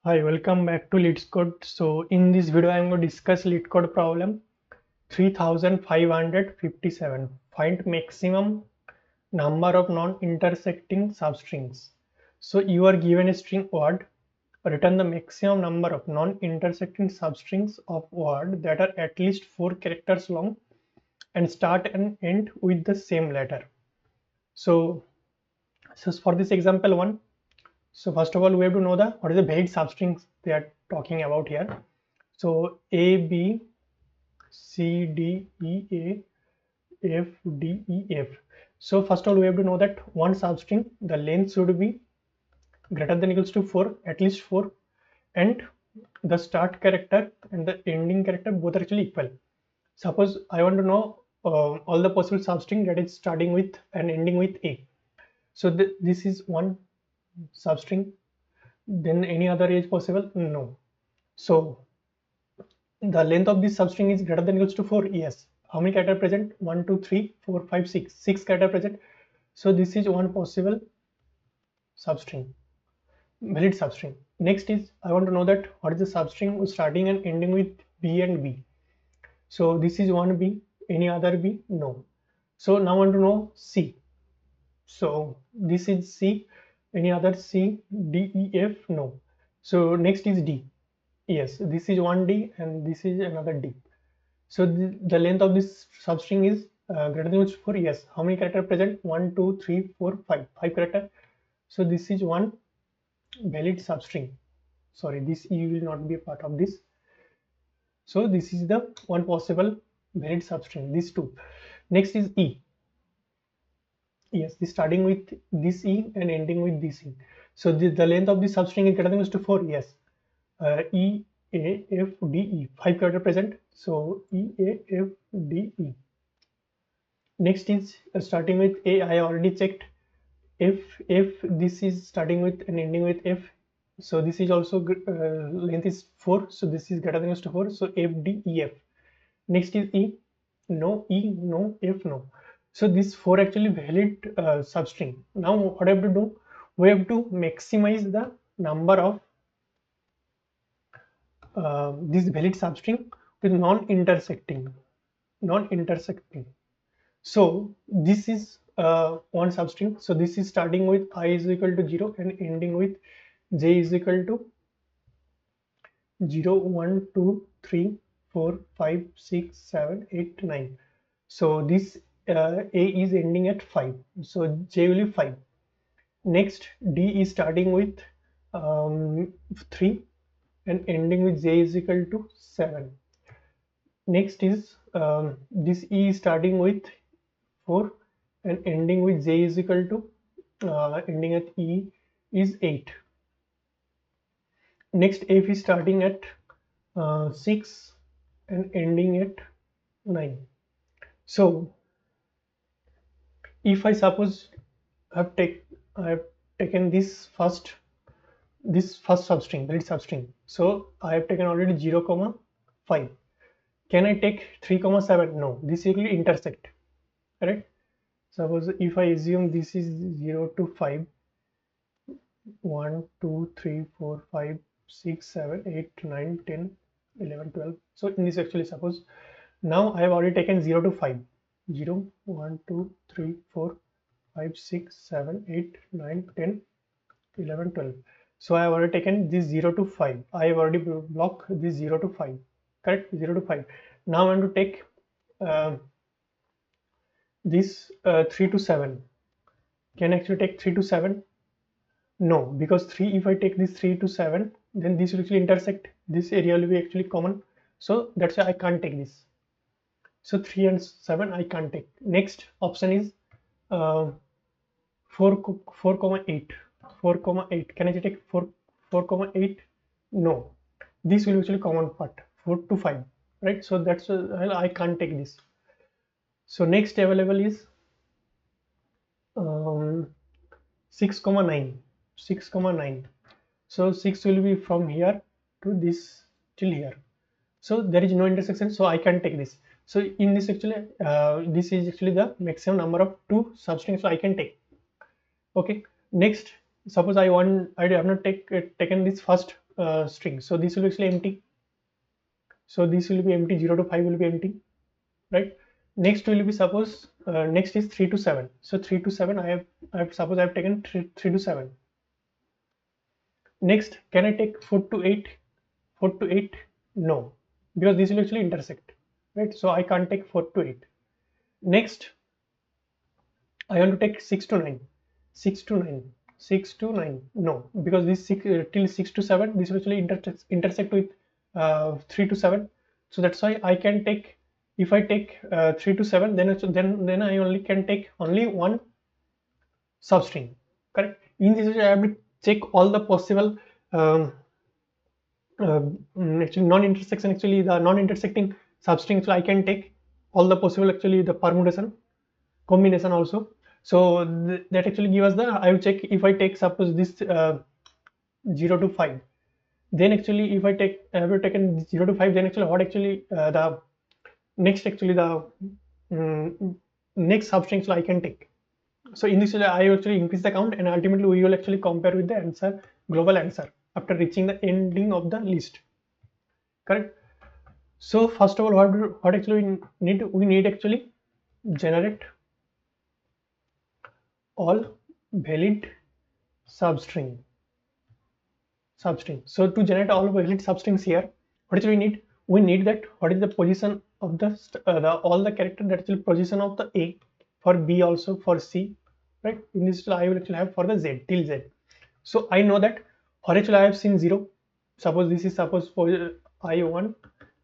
Hi, welcome back to LeetCode. So in this video, I'm going to discuss LeetCode problem 3557. Find maximum number of non-intersecting substrings. So you are given a string word, return the maximum number of non-intersecting substrings of word that are at least 4 characters long and start and end with the same letter. So, for this example one, so first of all, we have to know what is the valid substrings they are talking about here. So A, B, C, D, E, A, F, D, E, F. So first of all, we have to know that one substring, the length should be greater than equals to 4, at least 4, and the start character and the ending character both are actually equal. Suppose I want to know all the possible substring that is starting with and ending with A. So this is one substring. Then any other is possible? No. So the length of this substring is greater than equals to 4. Yes. How many character present? 1, 2, 3, 4, 5, 6. 6 character present. So this is one possible substring, valid substring. Next is I want to know that what is the substring starting and ending with B and B. So this is one B. Any other B? No. So now I want to know C. So this is C. Any other C, D, E, F? No. So next is D. Yes, this is one D and this is another D. So the length of this substring is greater than equals to 4. Yes. How many characters present? 1, 2, 3, 4, 5. 5 character. So this is one valid substring. Sorry, this E will not be a part of this. So this is the one possible valid substring. These two. Next is E. Yes, this starting with this E and ending with this E. So the length of this substring is greater than equals to 4. Yes. E, A, F, D, E. 5 character present. So E, A, F, D, E. Next is starting with A. I already checked. If this is starting with and ending with F, so this is also length is 4. So this is greater than or equals to 4. So F, D, E, F. Next is E. No E, no F, no. So this 4 actually valid substring. Now what I have to do? We have to maximize the number of this valid substring with non-intersecting. So this is one substring. So this is starting with I is equal to 0 and ending with j is equal to 0, 1, 2, 3, 4, 5, 6, 7, 8, 9. So this A is ending at 5. So j will be 5. Next D is starting with 3 and ending with j is equal to 7. Next is this E is starting with 4 and ending with j is equal to ending at E is 8. Next F is starting at 6 and ending at 9. So if I suppose I have taken this first substring, valid substring. So I have taken already 0, 5. Can I take 3, 7? No, this will intersect. Correct? Suppose if I assume this is 0 to 5, 1, 2, 3, 4, 5, 6, 7, 8, 9, 10, 11, 12. So in this actually suppose now I have already taken 0 to 5. 0, 1, 2, 3, 4, 5, 6, 7, 8, 9, 10, 11, 12. So I have already taken this 0 to 5. I have already blocked this 0 to 5. Correct? 0 to 5. Now I want to take this 3 to 7. Can I actually take 3 to 7? No, because 3, if I take this 3 to 7, then this will actually intersect. This area will be actually common. So that's why I can't take this. So 3 and 7 I can't take. Next option is 4, 8. 4, 8. Can I take 4, 8? No. This will actually common part. 4 to 5. Right? So that's I can't take this. So next available is 6, 9. 6, 9. So 6 will be from here to this till here. So there is no intersection, so I can take this. So in this actually this is actually the maximum number of 2 substrings, so I can take. Okay, next suppose I have not taken this first string. So this will be actually empty. So this will be empty. 0 to 5 will be empty, right? Next will be suppose next is 3 to 7. So 3 to 7 suppose I have taken 3 to 7. Next, can I take 4 to 8? 4 to 8? No, because this will actually intersect, right? So I can't take 4 to 8. Next, I want to take 6 to 9. 6 to 9. 6 to 9. No, because this till 6 to 7, this will actually intersect with 3 to 7. So that's why I can take, if I take 3 to 7, then I only can take only one substring, correct? In this way, I have to check all the possible um, actually non-intersection, actually the non-intersecting substrings. So I can take all the possible actually the permutation combination also. So that actually give us the, I will check if I take suppose this 0 to 5, then actually if I take I have taken 0 to 5, then actually what actually the next actually the next substring so I can take. So in this way I actually increase the count, and ultimately we will actually compare with the answer, global answer, after reaching the ending of the list, correct? So first of all, what actually we need actually generate all valid substring. So to generate all valid substrings here, what actually we need? We need that what is the position of the all the character, that's the position of the A, for B also, for C, right? In this I will actually have for the Z till Z. So I know that for actually I have seen 0. Suppose this is suppose for I1,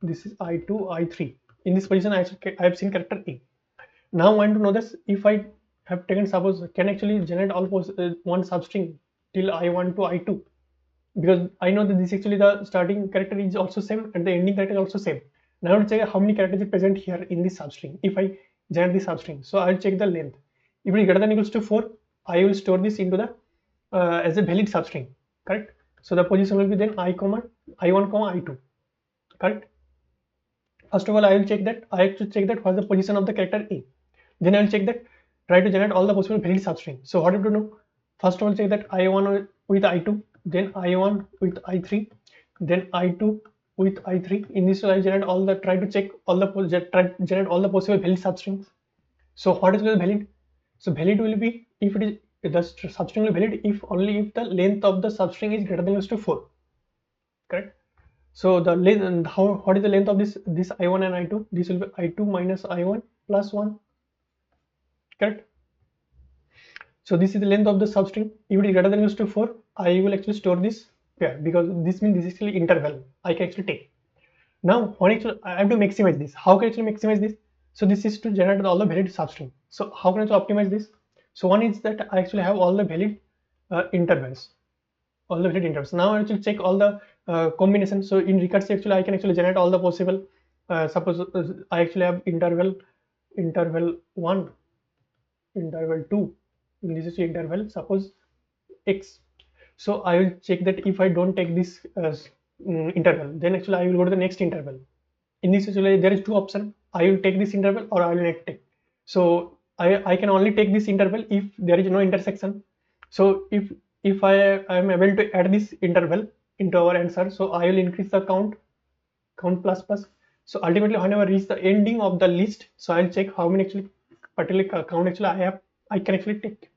this is I2, I3. In this position I have seen character A. Now I want to know this, if I have taken suppose can actually generate all one substring till I1 to I2, because I know that this actually the starting character is also same and the ending character is also same. Now I will check how many characters are present here in this substring. If I generate this substring, so I will check the length. If it is greater than equals to 4, I will store this into the as a valid substring, correct? So the position will be then I1 comma I2, correct? First of all, I will check that I have to check that what is the position of the character A. Then I will check that, try to generate all the possible valid substrings. So what I have to know? First of all, check that I1 with I2, then I1 with I3, then I2 with I3. In this way, I generate all the, try to check all the generate all the possible valid substrings. So what is the valid? So valid will be if it is the substring will be valid if only if the length of the substring is greater than or equal to 4, correct? So the length, what is the length of this I1 and I2? This will be I2 minus I1 plus 1, correct? So this is the length of the substring. If it is greater than or equal to 4, I will actually store this pair, because this means this is actually interval I can actually take. Now when actually I have to maximize this. How can I actually maximize this? So this is to generate all the valid substring. So how can I optimize this? So one is that I actually have all the valid intervals. All the valid intervals. Now I actually check all the combinations. So in recursive actually I can actually generate all the possible suppose I actually have interval 1, interval 2, and this is the interval suppose x. So I will check that if I don't take this interval, then actually I will go to the next interval. In this actually there is two options. I will take this interval or I will not take. So I can only take this interval if there is no intersection. So if I am able to add this interval into our answer, so I will increase the count plus plus. So ultimately whenever I reach the ending of the list, so I'll check how many actually particular count actually I can actually take,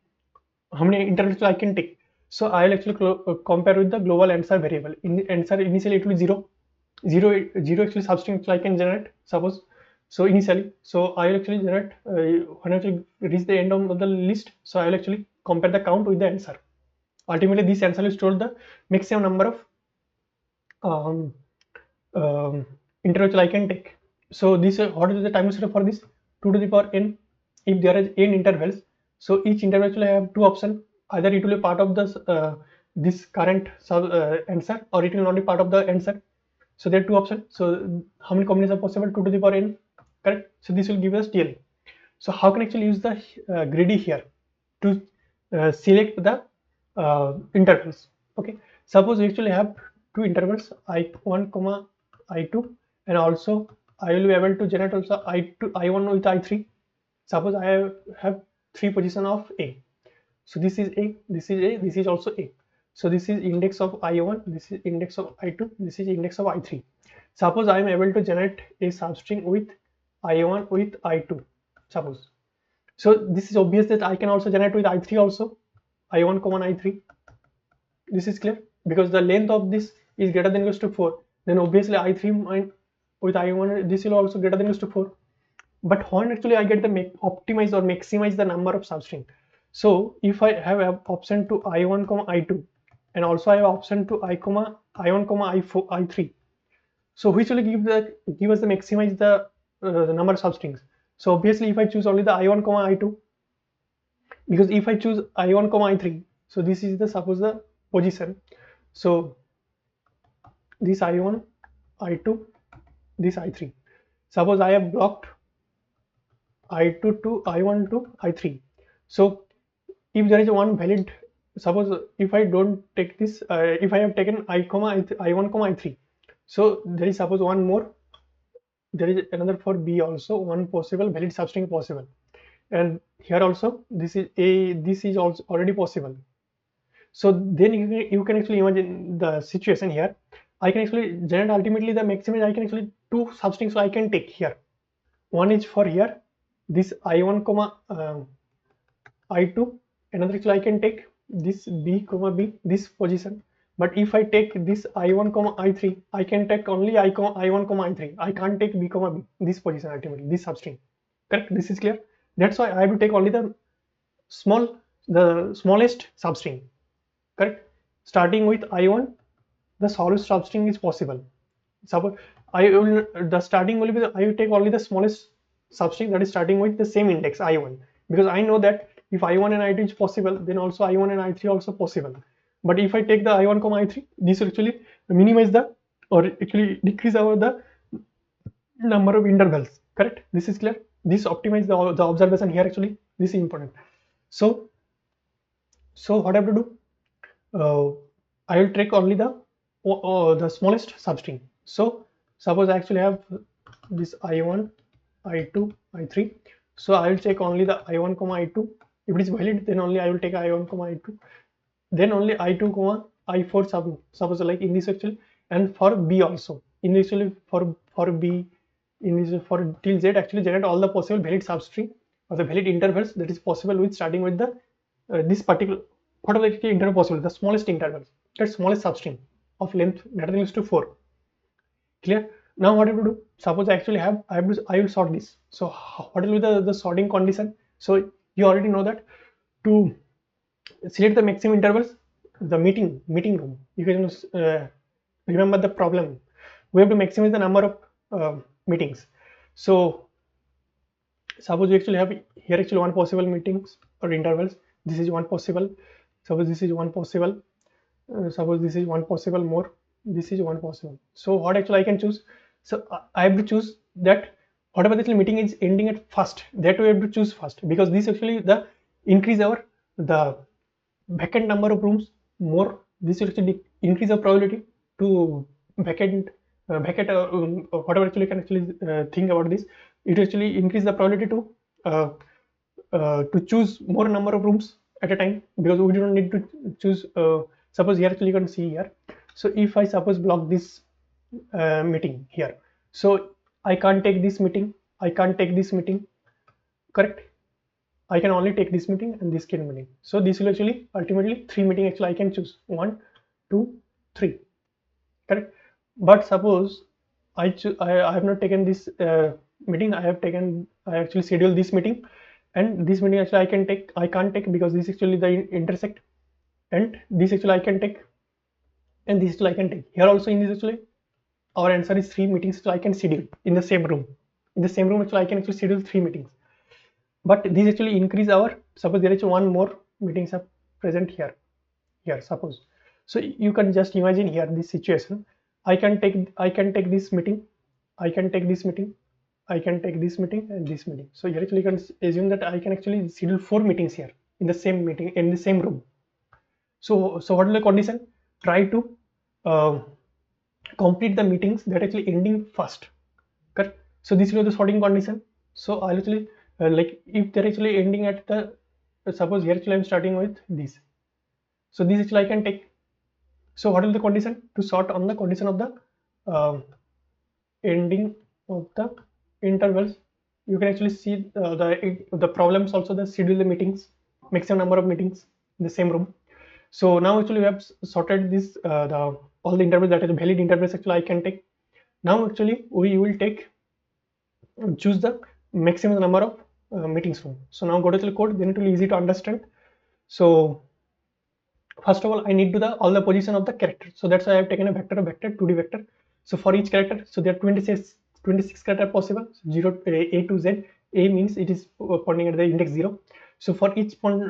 how many intervals I can take. So I'll actually compare with the global answer variable. In the answer initially it will be 0 actually substring I can generate suppose. So initially, so I will actually generate when I actually reach the end of the list, so I will actually compare the count with the answer. Ultimately this answer will store the maximum number of um, intervals I can take. So this what is the time constraint for this? 2 to the power n. If there is n intervals, so each interval will have two options. Either it will be part of this current answer, or it will not be part of the answer. So there are two options. So how many combinations are possible? 2 to the power n, correct? So this will give us DL. So how can I actually use the greedy here to select the intervals? Okay, suppose we actually have two intervals I1 comma I2, and also I will be able to generate also I1 with I3. Suppose I have three position of A. So this is A, this is A, this is also A. So this is index of I1, this is index of I2, this is index of I3. Suppose I am able to generate a substring with I1 with I2, suppose. So this is obvious that I can also generate with I3 also, I1 comma I3. This is clear, because the length of this is greater than equals to 4. Then obviously I3 with I1, this will also greater than equals to 4. But when actually I get the optimize or maximize the number of substring. So if I have an option to I1 comma I2, and also I have option to I1 comma I4 I3. So which will give us the maximize the number of substrings. So obviously if I choose only the I1 comma I2, because if I choose I1 comma I3, so this is the suppose the position. So this I1, I2, this I3. Suppose I have blocked I2 to I1 to I3. So if there is one valid, suppose if I don't take this, if I have taken I1 comma I3, so there is suppose one more, there is another for B also, one possible valid substring possible, and here also this is also already possible. So then you can actually imagine the situation here. I can actually generate ultimately the maximum. I can actually two substrings I can take here. One is for here, this I1 comma I2. Another actually I can take this B comma B, this position. But if I take this I1 comma I3, I can take only I1 comma I3. I can't take B comma B, this position ultimately, this substring. Correct? This is clear. That's why I have to take only the smallest substring. Correct? Starting with I1, the smallest substring is possible. Suppose the starting will be I will take only the smallest substring that is starting with the same index I1, because I know that if I1 and I2 is possible, then also I1 and I3 also possible. But if I take the I1 comma I3, this will actually minimize the, or actually decrease the number of intervals. Correct? This is clear. This optimize the observation here. Actually, this is important. So what I have to do? I will take only the smallest substring. So suppose I actually have this I1, I2, I3. So I will take only the I1 comma I2. If it is valid, then only I will take I1 comma I2. Then only I2 comma I4 suppose like in this actually, and for B also. Initially for B, in for till Z actually generate all the possible valid substring or the valid intervals that is possible with starting with the this particular whatever the interval possible, the smallest intervals, that smallest substring of length greater than equals to 4. Clear? Now what I have to do? Suppose I actually have I will sort this. So what will be the sorting condition? So you already know that to select the maximum intervals, the meeting room, you can remember the problem. We have to maximize the number of meetings. So suppose we actually have here actually one possible meetings or intervals. This is one possible. Suppose this is one possible. Suppose this is one possible more. This is one possible. So what actually I can choose? So I have to choose that whatever the meeting is ending at first, that we have to choose first, because this actually the increase our the vacant number of rooms more. This will actually increase the probability to vacant whatever actually can actually think about this. It actually increase the probability to choose more number of rooms at a time, because we don't need to choose suppose here actually you can see here. So if I suppose block this meeting here, so I can't take this meeting, I can't take this meeting. Correct? I can only take this meeting and this meeting. So this will actually ultimately 3 meeting actually I can choose 1, 2, 3. Correct? But suppose I have not taken this meeting. I actually scheduled this meeting, and this meeting actually I can't take because this actually the intersect, and this actually I can take, and this actually I can take. Here also in this actually our answer is 3 meetings, so I can schedule in the same room. In the same room actually I can actually schedule 3 meetings. But this actually increase our, suppose there is one more meetings are present here suppose. So you can just imagine here this situation. I can take this meeting, I can take this meeting, I can take this meeting and this meeting. So here actually you can assume that I can actually schedule 4 meetings here in the same meeting in the same room. So what is the condition? Try to complete the meetings that actually ending first. Correct? So this is the sorting condition. So I'll actually like if they're actually ending at the suppose here actually I'm starting with this. So this actually I can take. So what is the condition? To sort on the condition of the ending of the intervals. You can actually see the problems also, the schedule the meetings, maximum number of meetings in the same room. So now actually we have sorted this all the intervals, that is valid intervals actually I can take. Now actually we will take choose the maximum number of meetings room. So now go to the code, then it will be easy to understand. So first of all, I need to the all the position of the character. So that's why I have taken a vector 2D vector. So for each character, so there are 26 character possible. So 0 A to Z. A means it is pointing at the index 0. So for each point,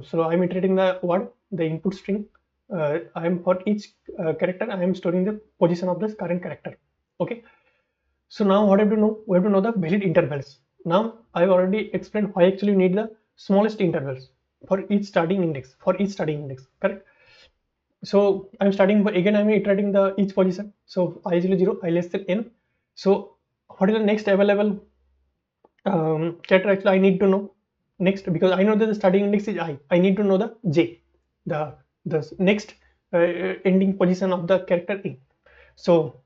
so I'm iterating the word, the input string. I am for each character, I am storing the position of this current character. Okay. So now what I have to know? We have to know the valid intervals. Now I've already explained why actually you need the smallest intervals for each starting index. Correct? So I'm starting again, I'm iterating the each position. So I is 0, I less than n. So what is the next available character actually I need to know next, because I know that the starting index is I need to know the j, the next ending position of the character a. So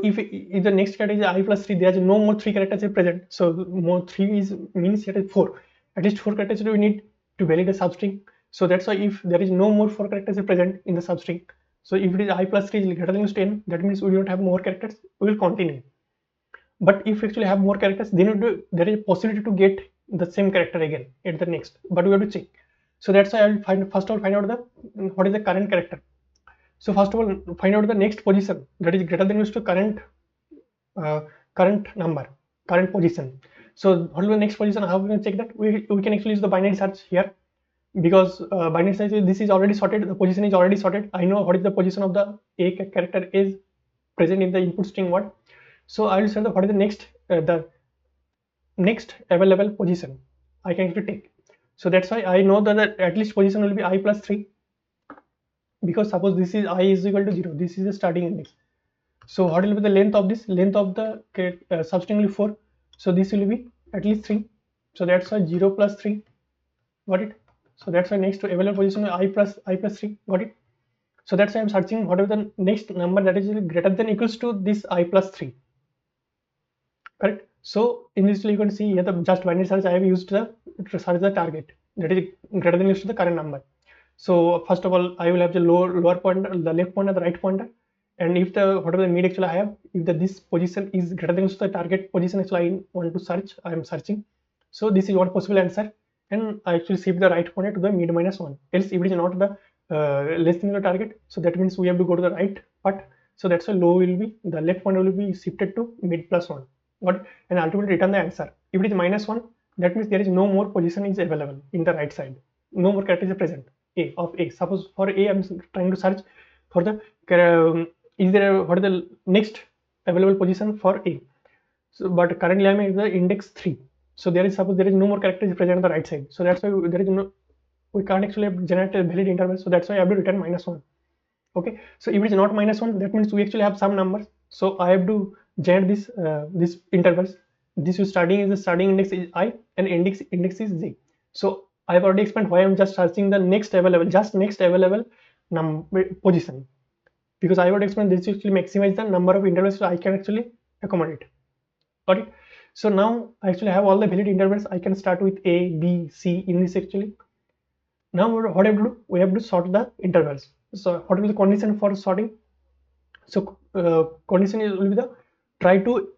if the next character is I plus 3, there is no more 3 characters are present. So more 3 is means that is 4. At least 4 characters we need to validate a substring. So that's why if there is no more 4 characters are present in the substring, so if it is I plus 3 is greater than 10, that means we don't have more characters, we will continue. But if we actually have more characters, then there is a possibility to get the same character again at the next, but we have to check. So that's why I will first of all find out the what is the current character. So first of all, find out the next position that is greater than equal to current number, current position. So what will be the next position? How we can check that? We can actually use the binary search here, because binary search this is already sorted. The position is already sorted. I know what is the position of the a character is present in the input string word. So I will say what is the next available position I can actually take. So that's why I know that at least position will be I plus 3, because suppose this is I is equal to 0, this is the starting index. So what will be the length of this? Length of the substring will be 4. So this will be at least 3. So that's why 0 plus 3. Got it? So that's why next to available position I plus 3. Got it? So that's why I'm searching whatever the next number that is greater than equals to this I plus 3. Correct? So in this you can see here the just binary search I have used to search the target that is greater than equals to the current number. So first of all, I will have the lower pointer, the left pointer, the right pointer, and if the whatever the mid actually I have, if this position is greater than the target position actually I want to search, I am searching. So this is one possible answer, and I actually shift the right pointer to the mid minus 1. Else if it is not the less than the target, so that means we have to go to the right part. So that's why low will be, the left pointer will be shifted to mid plus 1. What? And ultimately return the answer. If it is minus 1, that means there is no more position is available in the right side. No more character is present. A of A. Suppose for A, I'm trying to search for the is there what is the next available position for A. So, but currently I'm at the index 3. So there is, suppose there is no more character is present on the right side. So that's why there is no, we can't actually generate a valid interval. So that's why I have to return minus 1. Okay. So if it is not minus 1, that means we actually have some numbers. So I have to generate this intervals. This is starting is the starting index is I and index is Z. So I've already explained why I'm just searching the next available, position, because I would explain this actually maximize the number of intervals so I can actually accommodate. Got it? So now I actually have all the valid intervals. I can start with A, B, C in this actually. Now what I have to do? We have to sort the intervals. So what will be the condition for sorting? So condition will be the try to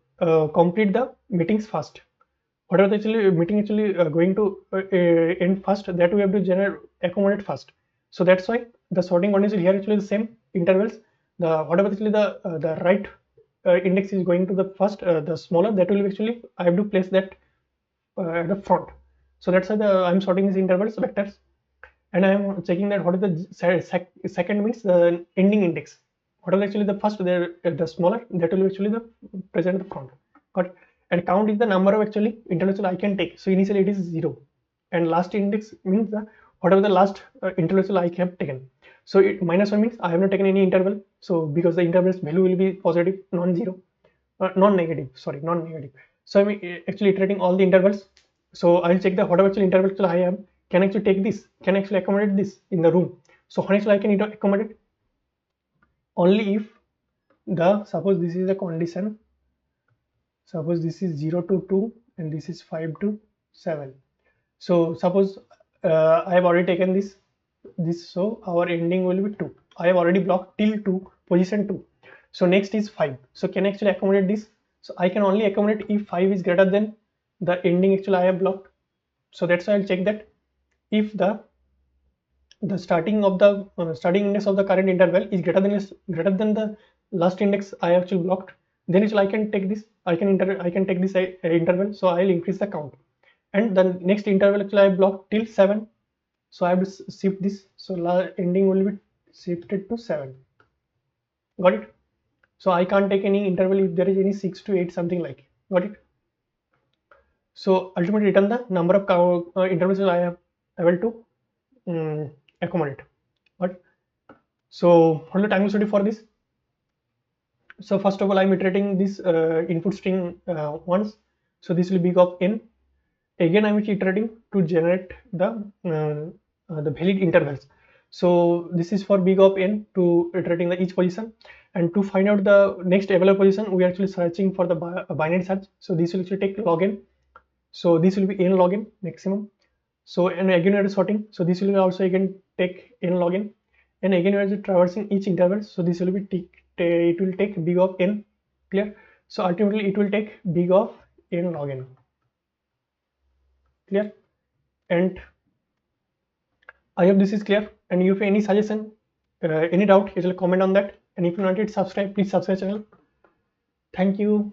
complete the meetings first. Whatever the actually meeting actually going to end first, that we have to accommodate first. So that's why the sorting condition here actually the same intervals. The whatever actually the right index is going to the first, the smaller, that will actually I have to place that at the front. So that's why I'm sorting these intervals vectors, and I'm checking that what is the second means the ending index. What is actually the first, the smaller, that will actually the present at the front. Got it? And count is the number of actually intervals I can take. So initially it is 0, and last index means the whatever the last intervals I have taken. So minus 1 means I have not taken any interval. So because the interval's value will be positive, non-zero, non-negative. Sorry, non-negative. So I'm actually iterating all the intervals. So I'll check the whatever actually interval I have can actually take this, can actually accommodate this in the room. So honestly I can accommodate. only if the, suppose this is a condition, suppose this is 0 to 2 and this is 5 to 7. So suppose I have already taken this, so our ending will be 2. I have already blocked till 2, position 2. So next is 5. So can I actually accommodate this? So I can only accommodate if 5 is greater than the ending actually I have blocked. So that's why I'll check that if the starting of the starting index of the current interval is greater than the last index I actually blocked, then actually I can take this, I can take this interval, so I'll increase the count. And the next interval actually I blocked till 7, so I have to shift this, so ending will be shifted to 7. Got it? So I can't take any interval if there is any 6 to 8, something like. Got it? So ultimately return the number of intervals I have able to accommodate. But so what is the time study for this? So first of all, I'm iterating this input string once. So this will be big of n. Again, I'm iterating to generate the valid intervals. So this is for big of n to iterating the each position, and to find out the next available position, we are actually searching for the binary search. So this will actually take log n. So this will be n log n maximum. So and again we are sorting. So this will also again take n log n, and again we are traversing each interval. So this will be it will take big of n. Clear? So ultimately it will take big of n log n. Clear? And I hope this is clear. And if you have any suggestion, any doubt, you will comment on that. And if you not yet subscribe, please subscribe channel. Thank you.